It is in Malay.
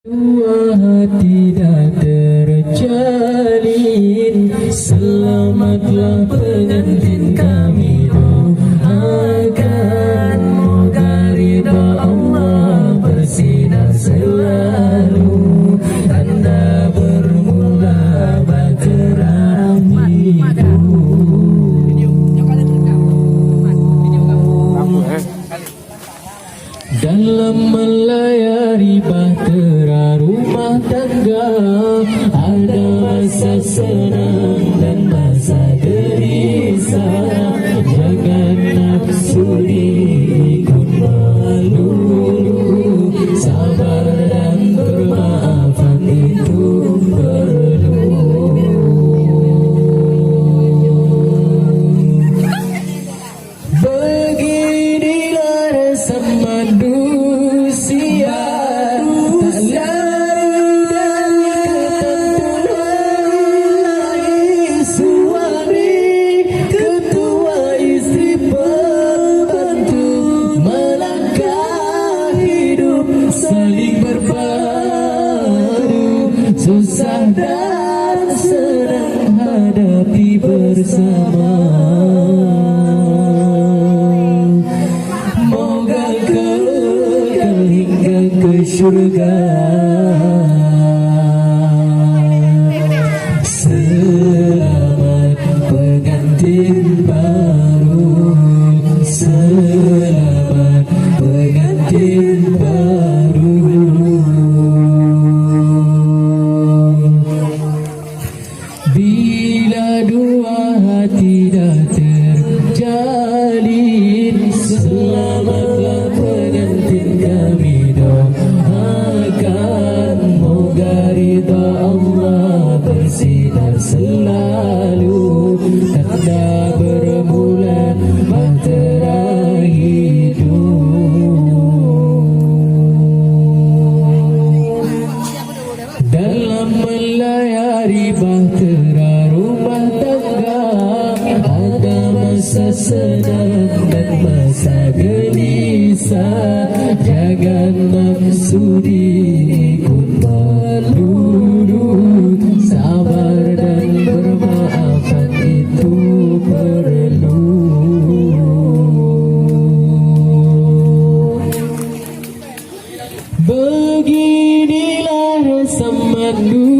Dua hati dah terjalin, selamatlah pengantin kami doakan. Moga ridha Allah bersinar selalu, tanda bermula bahtera hidup. Dalam melayari bahtera rumah tangga, ada masa senang dan masa gelisah. Jangan nafsu ikut melulu, sabar dan bermaafan itu perlu. Beginilah rasa manusia, tak lari dari ketentuan. Suami ketua, istri pembantu, melangkah hidup saling berpadu. Susah dan senang hadapi bersama. Ke syurga. Selamat pengantin baru, selamat pengantin baru. Bila dua hati dah terjalin, selamatlah pengantin kami doakan. Moga ridha Allah bersinar selalu, tanda bermula bahtera hidup. Dalam melayari bahtera rumah tangga, ada masa senang dan masa gelisah. Jangan nafsu ikut melulu, sabar dan bermaafan itu perlu. Beginilah rasa manusia,